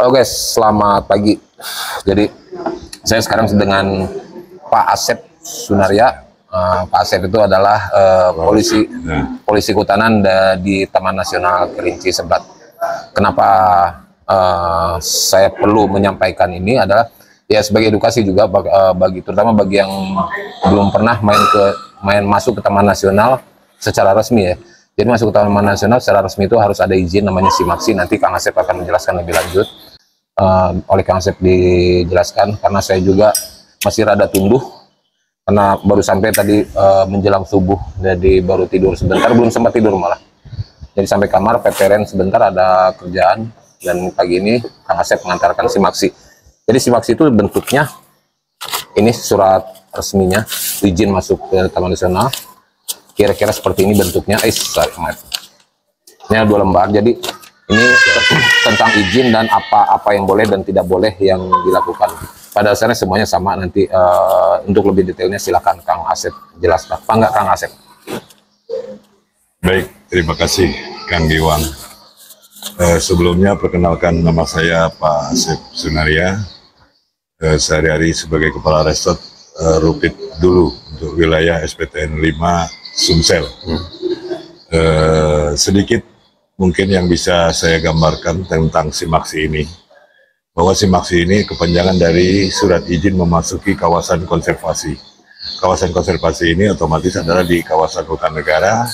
Halo guys, selamat pagi. Jadi saya sekarang dengan Pak Asep Sunaria. Pak Asep itu adalah polisi kehutanan di Taman Nasional Kerinci Seblat. Kenapa saya perlu menyampaikan ini adalah ya sebagai edukasi juga terutama bagi yang belum pernah masuk ke Taman Nasional secara resmi ya. Jadi masuk ke Taman Nasional secara resmi itu harus ada izin namanya SIMAKSI. Nanti Kang Asep akan menjelaskan lebih lanjut. Oleh Kang Asep dijelaskan, karena saya juga masih rada tunduh karena baru sampai tadi menjelang subuh, jadi baru tidur sebentar, belum sempat tidur malah. Jadi sampai kamar, peperen sebentar, ada kerjaan, dan pagi ini Kang Asep mengantarkan SIMAKSI. Jadi SIMAKSI itu bentuknya ini surat resminya izin masuk ke Taman Nasional. Kira-kira seperti ini bentuknya. Ini ada 2 lembar. Jadi ini tentang izin dan apa yang boleh dan tidak boleh yang dilakukan. Pada dasarnya semuanya sama. Nanti untuk lebih detailnya silakan Kang Asep jelaskan. Apa enggak Kang Asep? Baik, terima kasih Kang Giwang. Sebelumnya perkenalkan, nama saya Pak Asep Sunaria. Sehari-hari sebagai Kepala Resort Rupit dulu untuk wilayah SPTN 5 Sumsel. Sedikit mungkin yang bisa saya gambarkan tentang SIMAKSI ini, bahwa SIMAKSI ini kepanjangan dari surat izin memasuki kawasan konservasi. Kawasan konservasi ini otomatis adalah di kawasan hutan negara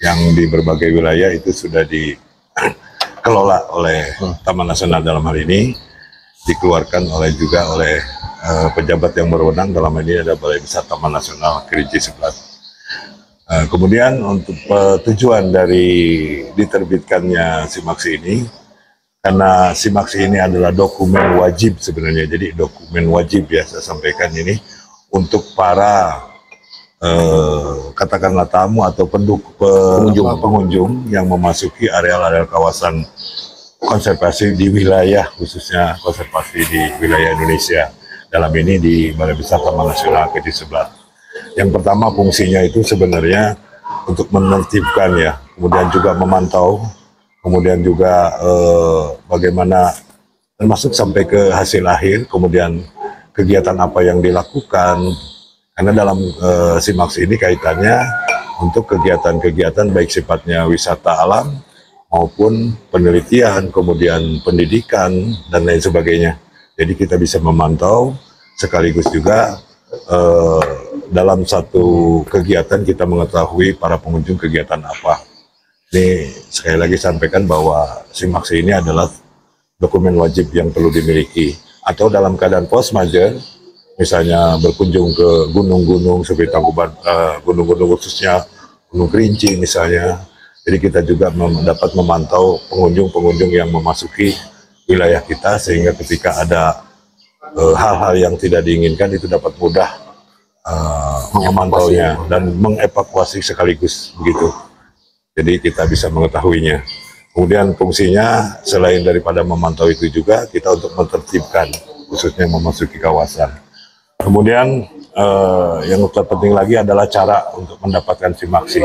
yang di berbagai wilayah itu sudah dikelola oleh Taman Nasional. Dalam hal ini dikeluarkan juga oleh pejabat yang berwenang, dalam hal ini ada Balai Besar Taman Nasional Kerinci Seblat. Kemudian untuk tujuan dari diterbitkannya SIMAKSI ini, karena SIMAKSI ini adalah dokumen wajib sebenarnya, jadi dokumen wajib ya saya sampaikan ini untuk para katakanlah tamu atau pengunjung yang memasuki areal-areal kawasan konservasi di wilayah, khususnya konservasi di wilayah Indonesia, dalam ini di Balai Besar Taman Nasional Kerinci Seblat. Yang pertama fungsinya itu sebenarnya untuk menertibkan ya, kemudian juga memantau, kemudian juga bagaimana termasuk sampai ke hasil akhir, kemudian kegiatan apa yang dilakukan, karena dalam SIMAKSI ini kaitannya untuk kegiatan-kegiatan baik sifatnya wisata alam maupun penelitian, kemudian pendidikan dan lain sebagainya. Jadi kita bisa memantau sekaligus juga dalam satu kegiatan kita mengetahui para pengunjung kegiatan apa. Ini sekali lagi sampaikan bahwa SIMAKSI ini adalah dokumen wajib yang perlu dimiliki. Atau dalam keadaan force majeure, misalnya berkunjung ke gunung-gunung seperti Tangkuban, gunung-gunung khususnya Gunung Kerinci misalnya. Jadi kita juga dapat memantau pengunjung-pengunjung yang memasuki wilayah kita, sehingga ketika ada hal-hal yang tidak diinginkan itu dapat mudah memantaunya dan mengevakuasi sekaligus begitu. Jadi kita bisa mengetahuinya. Kemudian fungsinya selain daripada memantau itu juga kita untuk menertibkan, khususnya memasuki kawasan. Kemudian yang terpenting lagi adalah cara untuk mendapatkan SIMAKSI.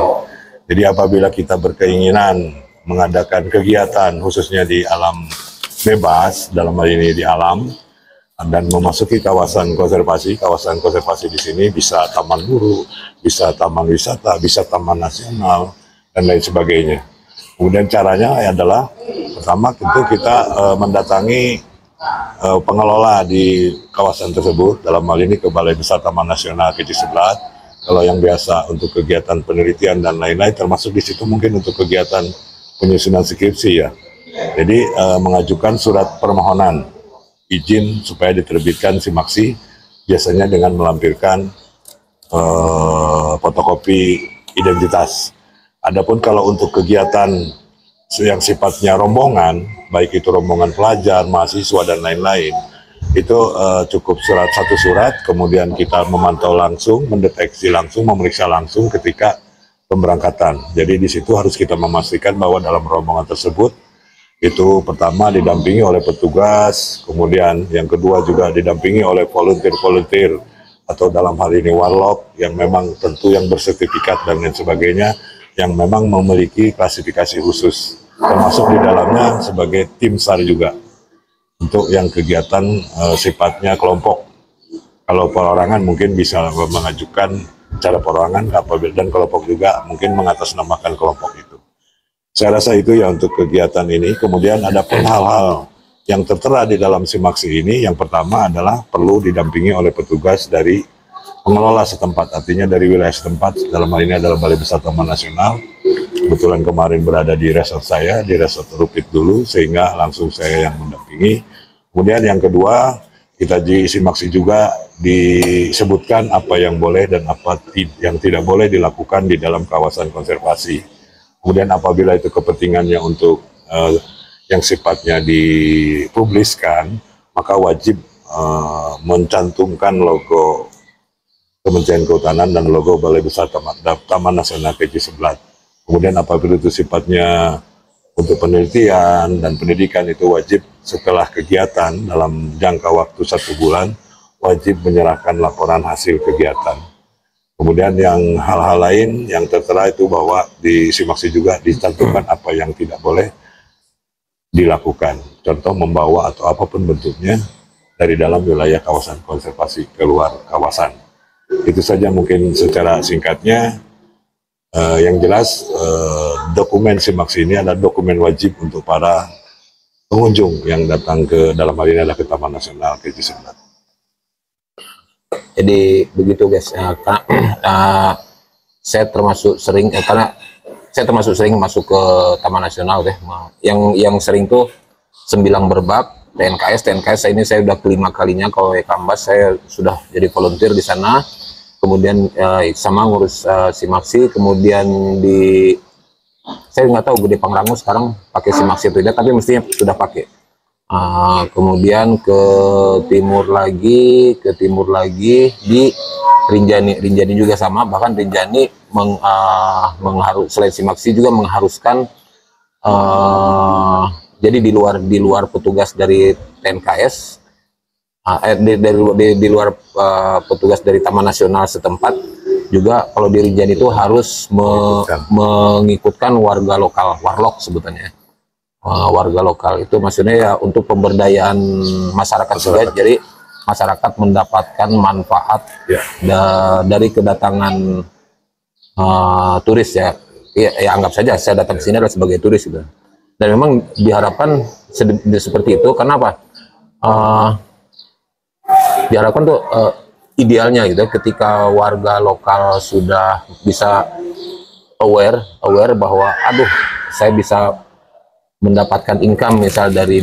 Jadi apabila kita berkeinginan mengadakan kegiatan khususnya di alam bebas, dalam hal ini di alam, dan memasuki kawasan konservasi di sini bisa taman buru, bisa taman wisata, bisa taman nasional, dan lain sebagainya. Kemudian caranya adalah pertama tentu kita mendatangi pengelola di kawasan tersebut, dalam hal ini ke Balai Besar Taman Nasional Kerinci Seblat. Kalau yang biasa untuk kegiatan penelitian dan lain-lain, termasuk di situ mungkin untuk kegiatan penyusunan skripsi ya. Jadi mengajukan surat permohonan izin supaya diterbitkan SIMAKSI, biasanya dengan melampirkan fotokopi identitas. Adapun kalau untuk kegiatan yang sifatnya rombongan, baik itu rombongan pelajar, mahasiswa dan lain-lain, itu cukup satu surat, kemudian kita memantau langsung, mendeteksi langsung, memeriksa langsung ketika pemberangkatan. Jadi di situ harus kita memastikan bahwa dalam rombongan tersebut itu pertama didampingi oleh petugas, kemudian yang kedua juga didampingi oleh volunteer atau dalam hal ini warlock yang memang tentu yang bersertifikat dan lain sebagainya, yang memang memiliki klasifikasi khusus, termasuk di dalamnya sebagai tim SAR juga. untuk yang kegiatan sifatnya kelompok. Kalau perorangan mungkin bisa mengajukan cara perorangan, dan kelompok juga mungkin mengatasnamakan kelompok itu. Saya rasa itu ya untuk kegiatan ini. Kemudian ada pun hal-hal yang tertera di dalam simaksi ini. Yang pertama adalah perlu didampingi oleh petugas dari pengelola setempat, artinya dari wilayah setempat. Dalam hal ini adalah Balai Besar Taman Nasional. Kebetulan kemarin berada di resort saya, di resort Rupit dulu, sehingga langsung saya yang mendampingi. Kemudian yang kedua, kita di simaksi juga disebutkan apa yang boleh dan apa yang tidak boleh dilakukan di dalam kawasan konservasi. Kemudian apabila itu kepentingannya untuk yang sifatnya dipubliskan, maka wajib mencantumkan logo Kementerian Kehutanan dan logo Balai Besar Taman Nasional Kejati Sebelat. Kemudian apabila itu sifatnya untuk penelitian dan pendidikan, itu wajib setelah kegiatan dalam jangka waktu 1 bulan, wajib menyerahkan laporan hasil kegiatan. Kemudian yang hal-hal lain yang tertera itu bahwa di simaksi juga dicantumkan apa yang tidak boleh dilakukan. Contoh membawa atau apapun bentuknya dari dalam wilayah kawasan konservasi keluar kawasan. Itu saja mungkin secara singkatnya. Yang jelas dokumen simaksi ini adalah dokumen wajib untuk para pengunjung yang datang ke dalam hal ini adalah ke Taman Nasional Kejati Sebelat. Jadi begitu guys, saya termasuk sering karena saya termasuk sering masuk ke Taman Nasional deh. Yang sering tuh Sembilang Berbak, TNKS ini saya udah kelima kalinya. Kalau Kambas saya sudah jadi volunteer di sana. Kemudian sama ngurus simaksi. Kemudian saya nggak tahu Gede Pangrango sekarang pakai simaksi atau tidak, tapi mestinya sudah pakai. Kemudian ke timur lagi di Rinjani juga sama. Bahkan Rinjani selain simaksi juga mengharuskan jadi di luar petugas dari TNKS, di luar petugas dari Taman Nasional setempat juga, kalau di Rinjani itu harus mengikutkan warga lokal, warlok sebutannya. Warga lokal itu maksudnya ya untuk pemberdayaan masyarakat juga, jadi masyarakat mendapatkan manfaat dari kedatangan turis ya. Ya anggap saja saya datang ke sini adalah sebagai turis gitu. Dan memang diharapkan seperti itu. Kenapa? Diharapkan tuh idealnya gitu, ketika warga lokal sudah bisa aware bahwa aduh saya bisa mendapatkan income misal dari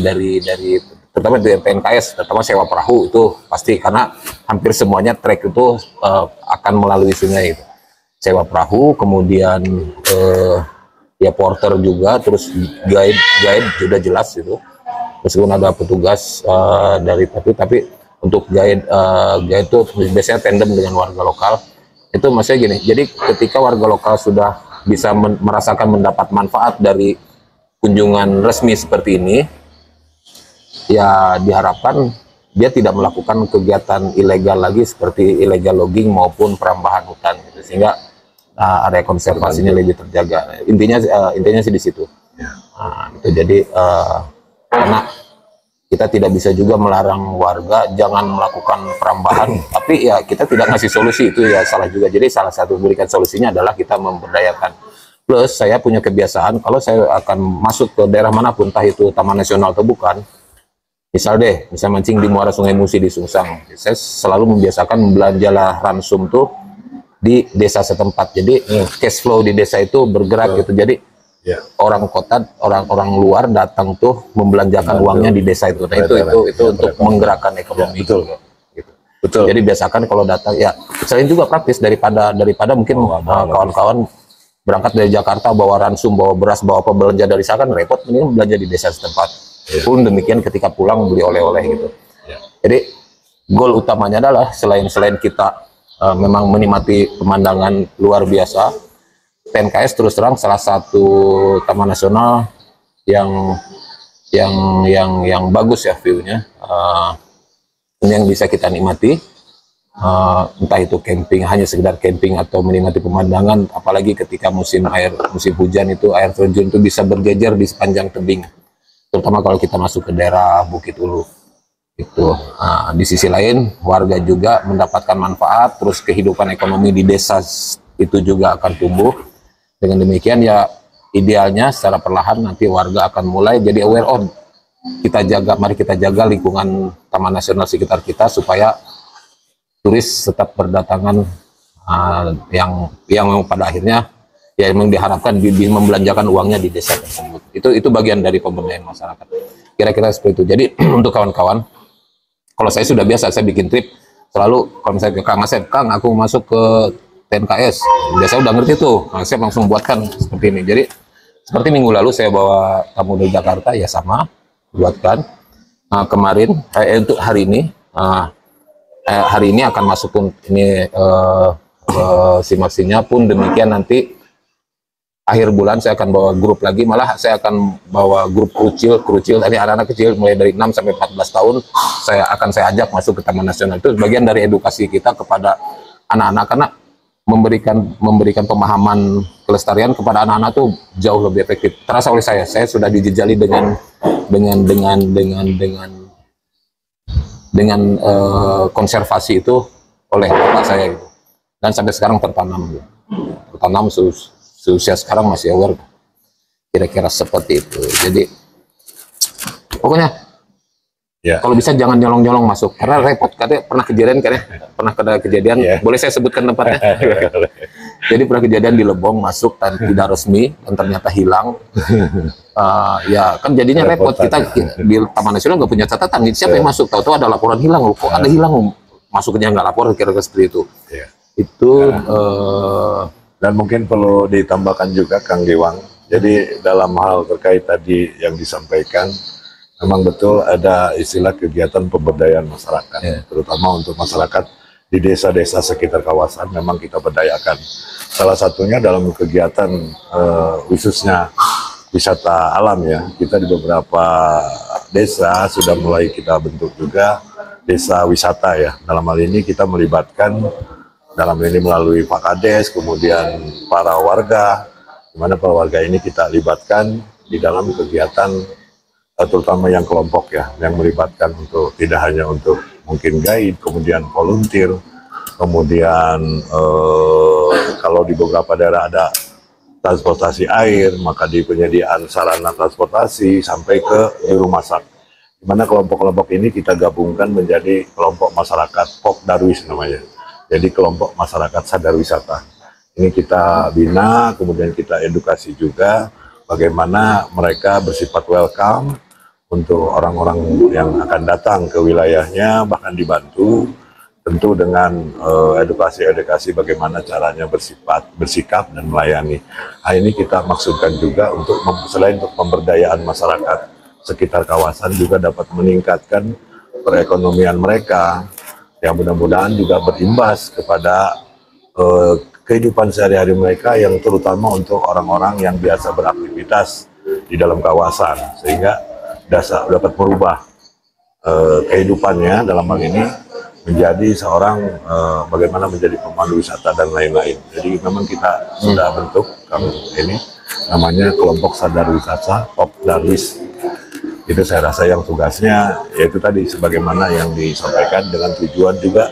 terutama dari TNKS, terutama sewa perahu itu pasti, karena hampir semuanya trek itu akan melalui sungai gitu. Sewa perahu, kemudian ya porter juga, terus guide sudah jelas itu, meskipun ada petugas dari tapi untuk guide itu biasanya tandem dengan warga lokal. Itu maksudnya gini, jadi ketika warga lokal sudah bisa merasakan mendapat manfaat dari kunjungan resmi seperti ini, ya diharapkan dia tidak melakukan kegiatan ilegal lagi seperti illegal logging maupun perambahan hutan gitu, sehingga area konservasinya lebih terjaga. Intinya sih di situ. Itu jadi karena kita tidak bisa juga melarang warga jangan melakukan perambahan, tapi ya kita tidak ngasih solusi, itu ya salah juga. Jadi salah satu berikan solusinya adalah kita memberdayakan. Plus saya punya kebiasaan kalau saya akan masuk ke daerah manapun, entah itu Taman Nasional atau bukan, misal mancing di muara Sungai Musi di Sungsang, saya selalu membiasakan membelanjalah ransum tuh di desa setempat. Jadi cash flow di desa itu bergerak gitu. Jadi orang kota, orang luar datang tuh membelanjakan uangnya di desa itu. Nah, itu untuk menggerakkan ekonomi. Betul. Gitu. Betul. Jadi biasakan kalau datang ya selain juga praktis daripada mungkin kawan-kawan berangkat dari Jakarta bawa ransum, bawa beras, bawa apa belanja dari sana kan repot, mending belanja di desa setempat. Pun demikian ketika pulang beli oleh-oleh gitu. Jadi goal utamanya adalah selain kita memang menikmati pemandangan luar biasa, TNKS terus terang salah satu taman nasional yang bagus ya view-nya, yang bisa kita nikmati, entah itu camping, hanya sekedar camping atau menikmati pemandangan, apalagi ketika musim hujan itu air terjun itu bisa berjejer di sepanjang tebing. terutama kalau kita masuk ke daerah Bukit Ulu itu. Nah, di sisi lain warga juga mendapatkan manfaat, terus kehidupan ekonomi di desa itu juga akan tumbuh. Dengan demikian ya idealnya secara perlahan nanti warga akan mulai jadi aware on. Mari kita jaga lingkungan Taman Nasional sekitar kita supaya turis tetap berdatangan, yang pada akhirnya ya memang diharapkan membelanjakan uangnya di desa tersebut. Itu bagian dari pemberdayaan masyarakat. Kira-kira seperti itu. Jadi untuk kawan-kawan, kalau saya sudah biasa, saya bikin trip selalu kalau misalnya ke Kang Asep, Kang aku masuk ke TNKS, biasanya udah ngerti tuh, Kang Asep langsung buatkan seperti ini. Jadi seperti minggu lalu saya bawa tamu dari Jakarta, ya sama, buatkan. Kemarin, untuk hari ini akan masuk ini simaksinya pun demikian nanti. Akhir bulan saya akan bawa grup lagi, malah saya akan bawa grup kerucil, tadi anak-anak kecil mulai dari 6 sampai 14 tahun saya ajak masuk ke Taman Nasional. Itu bagian dari edukasi kita kepada anak-anak, karena memberikan pemahaman kelestarian kepada anak-anak tuh jauh lebih efektif. Terasa oleh saya sudah dijejali dengan konservasi itu oleh bapak saya gitu. Dan sampai sekarang tertanam seusia sekarang masih aware, kira-kira seperti itu. Jadi pokoknya ya, kalau bisa jangan nyolong-nyolong masuk, karena repot. Katanya pernah kejadian, boleh saya sebutkan tempatnya? Jadi pernah kejadian di Lebong, masuk dan tidak resmi dan ternyata hilang. Ya kan jadinya repot. Kita di Taman Nasional nggak punya catatan, siapa yang masuk, tahu-tahu ada laporan hilang, kok ada hilang, masuknya nggak lapor, kira-kira seperti itu. Itu dan mungkin perlu ditambahkan juga Kang Giwang, jadi dalam hal terkait tadi yang disampaikan, memang betul ada istilah kegiatan pemberdayaan masyarakat, terutama untuk masyarakat di desa-desa sekitar kawasan memang kita berdayakan. Salah satunya dalam kegiatan khususnya wisata alam ya, kita di beberapa desa sudah mulai kita bentuk juga desa wisata ya. Dalam hal ini kita melibatkan melalui Pak Kades, kemudian para warga, di mana para warga ini kita libatkan di dalam kegiatan, terutama yang kelompok ya, yang melibatkan untuk tidak hanya untuk mungkin guide, kemudian volunteer, kemudian kalau di beberapa daerah ada transportasi air, maka di penyediaan sarana transportasi sampai ke juru masak. Di mana kelompok-kelompok ini kita gabungkan menjadi kelompok masyarakat Pok Darwis namanya. Jadi kelompok masyarakat sadar wisata. Ini kita bina, kemudian kita edukasi juga bagaimana mereka bersifat welcome untuk orang-orang yang akan datang ke wilayahnya, bahkan dibantu tentu dengan edukasi bagaimana caranya bersikap dan melayani. Nah, ini kita maksudkan juga untuk selain untuk pemberdayaan masyarakat sekitar kawasan juga dapat meningkatkan perekonomian mereka, yang mudah-mudahan juga berimbas kepada kehidupan sehari-hari mereka, yang terutama untuk orang-orang yang biasa beraktivitas di dalam kawasan, sehingga dapat merubah kehidupannya dalam hal ini menjadi seorang bagaimana menjadi pemandu wisata dan lain-lain. Jadi memang kita sudah bentuk ini namanya kelompok sadar wisata Pok Darwis. Itu saya rasa yang tugasnya yaitu tadi sebagaimana yang disampaikan, dengan tujuan juga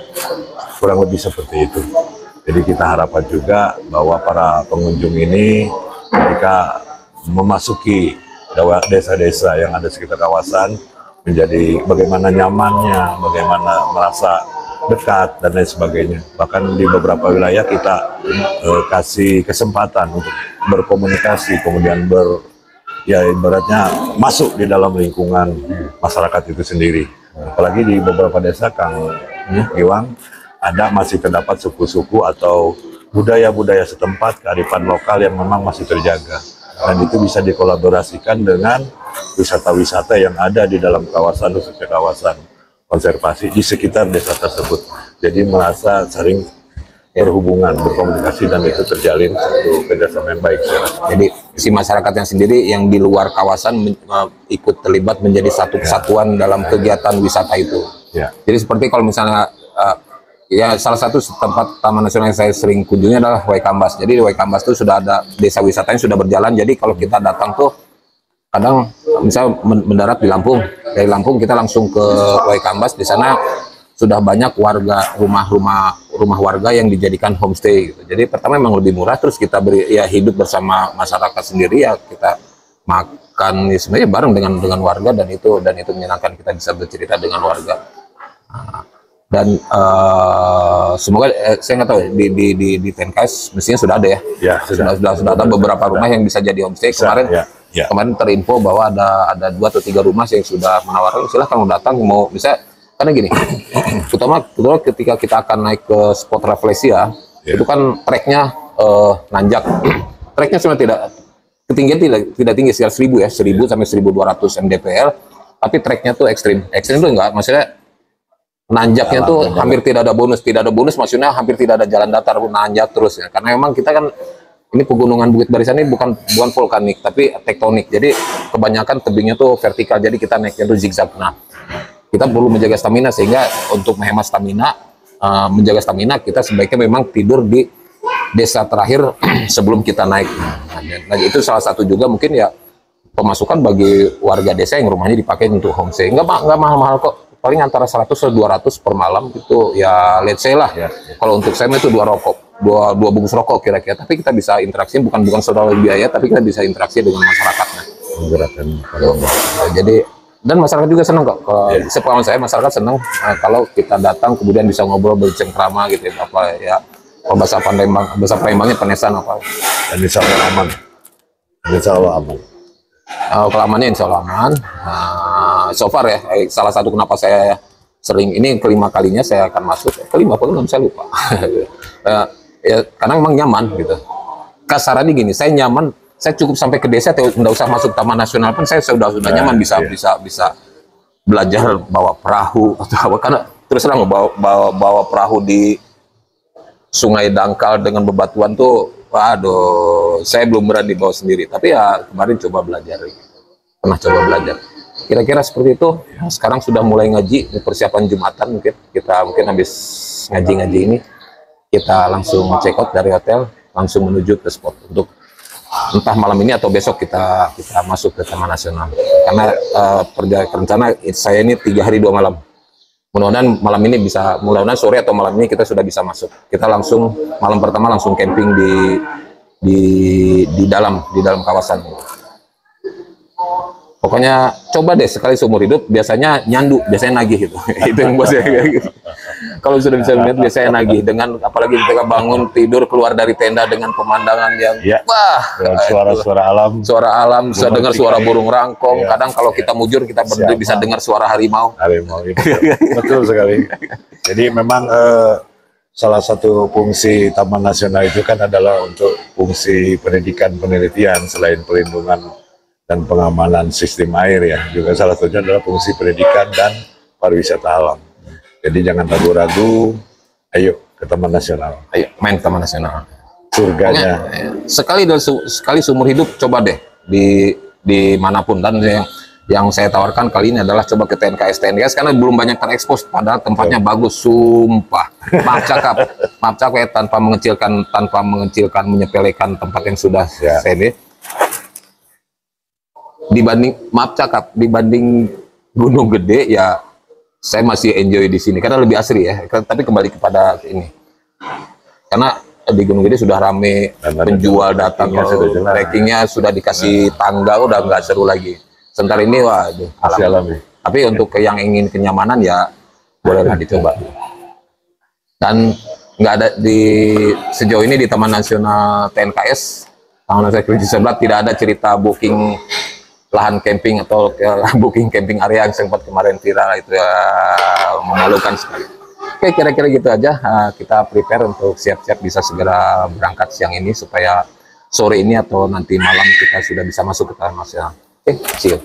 kurang lebih seperti itu. Jadi kita harapkan juga bahwa para pengunjung ini ketika memasuki desa-desa yang ada sekitar kawasan menjadi bagaimana nyamannya, bagaimana merasa dekat dan lain sebagainya. Bahkan di beberapa wilayah kita kasih kesempatan untuk berkomunikasi, kemudian ibaratnya masuk di dalam lingkungan masyarakat itu sendiri. Apalagi di beberapa desa Kang Giwang masih terdapat suku-suku atau budaya-budaya setempat, kearifan lokal yang memang masih terjaga, dan itu bisa dikolaborasikan dengan wisata-wisata yang ada di dalam kawasan, khususnya kawasan konservasi di sekitar desa tersebut. Jadi merasa sering berhubungan, berkomunikasi, dan itu terjalin satu kerjasama yang baik. Jadi si masyarakatnya sendiri yang di luar kawasan ikut terlibat menjadi satu kesatuan dalam kegiatan wisata itu. Jadi seperti kalau misalnya ya salah satu tempat Taman Nasional yang saya sering kunjungi adalah Waikambas. Jadi di Waikambas itu sudah ada desa wisatanya sudah berjalan. Jadi kalau kita datang tuh kadang misal mendarat di Lampung, dari Lampung kita langsung ke Waikambas, di sana sudah banyak rumah warga yang dijadikan homestay gitu. Jadi pertama memang lebih murah, terus kita hidup bersama masyarakat sendiri, ya kita makan ya sebenarnya bareng dengan warga, dan itu menyenangkan, kita bisa bercerita dengan warga. Dan semoga saya nggak tahu di TNKS mestinya sudah ada ya, sudah ada beberapa rumah yang bisa jadi homestay. Kemarin terinfo bahwa ada 2 atau 3 rumah yang sudah menawarkan, silahkan mau datang, mau bisa. Karena gini, terutama ketika kita akan naik ke spot Rafflesia, itu kan treknya nanjak. Treknya sebenarnya ketinggian tidak tinggi, sekitar 1000 sampai 1200 mdpl, tapi treknya tuh ekstrim itu enggak, maksudnya nanjaknya tuh hampir tidak ada bonus, maksudnya hampir tidak ada jalan datar, nanjak terus ya, karena memang kita kan ini pegunungan Bukit Barisan ini bukan vulkanik tapi tektonik, jadi kebanyakan tebingnya tuh vertikal, jadi kita naiknya tuh zigzag. Nah, kita perlu menjaga stamina, sehingga untuk menghemat stamina, menjaga stamina, kita sebaiknya memang tidur di desa terakhir sebelum kita naik. Nah, itu salah satu juga mungkin ya pemasukan bagi warga desa yang rumahnya dipakai untuk homestay. Nggak mahal-mahal kok, paling antara 100 atau 200 per malam gitu ya, let's say lah. Kalau untuk saya itu 2 bungkus rokok kira-kira, tapi kita bisa interaksi, bukan soal biaya, tapi kita bisa interaksi dengan masyarakatnya. Jadi, dan masyarakat juga senang kok. Sepengalaman saya, masyarakat senang kalau kita datang kemudian bisa ngobrol bercengkrama gitu, apa ya, bahasa Palembangnya penesan apa. Dan insya Allah aman. Kalau amannya insya Allah aman. So far ya, salah satu kenapa saya sering, ini kelima kalinya saya akan masuk, kelima pun nggak bisa lupa. Ya, karena memang nyaman gitu. Kasarannya gini, saya nyaman, saya cukup sampai ke desa, tidak usah masuk Taman Nasional pun saya sudah nyaman, bisa belajar bawa perahu atau apa, karena terus terang bawa perahu di Sungai Dangkal dengan bebatuan tuh, waduh, saya belum berani bawa sendiri, tapi ya kemarin pernah coba belajar. Kira-kira seperti itu. Sekarang sudah mulai ngaji, persiapan Jumatan, kita habis ngaji ini, kita langsung check out dari hotel, langsung menuju ke spot untuk entah malam ini atau besok kita masuk ke Taman Nasional. Karena rencana saya ini 3 hari 2 malam. Mudah-mudahan malam ini mudah-mudahan sore atau malam ini kita sudah bisa masuk. Kita langsung malam pertama langsung camping di dalam kawasan. Pokoknya coba deh sekali seumur hidup, biasanya nagih gitu. Itu yang buat saya gitu. Kalau sudah bisa melihat biasanya nagih, dengan apalagi ketika bangun tidur keluar dari tenda dengan pemandangan yang wah, suara alam, bisa dengar suara burung rangkong. Kadang kalau kita mujur kita bisa dengar suara harimau. Betul sekali. Jadi memang salah satu fungsi Taman Nasional itu kan adalah untuk fungsi pendidikan penelitian, selain perlindungan dan pengamanan sistem air ya, juga salah satunya adalah fungsi pendidikan dan pariwisata alam. Jadi jangan ragu-ragu, ayo ke Taman Nasional. Ayo main Taman Nasional. Surganya. Sekali seumur hidup coba deh di manapun. Dan yang saya tawarkan kali ini adalah coba ke TNKS karena belum banyak terekspos, padahal tempatnya bagus, sumpah. Maaf cakap ya, tanpa mengecilkan, menyepelekan tempat yang sudah saya ini. Dibanding Gunung Gede ya, saya masih enjoy di sini karena lebih asri ya. Tapi kembali kepada ini, karena di Gunung Gede sudah rame, penjual datang, trekkingnya sudah dikasih tangga, udah nggak seru lagi. Sementara ini waduh, alami. Tapi untuk yang ingin kenyamanan ya bolehlah dicoba. Dan nggak ada sejauh ini di Taman Nasional TNKS, Taman Nasional Kerinci Sebelah, tidak ada cerita booking lahan camping atau booking camping area yang sempat kemarin viral, itu ya memalukan sekali. Oke, kira-kira gitu aja. Kita prepare untuk siap-siap bisa segera berangkat siang ini supaya sore ini atau nanti malam kita sudah bisa masuk ke Taman Nasional. Oke, see you.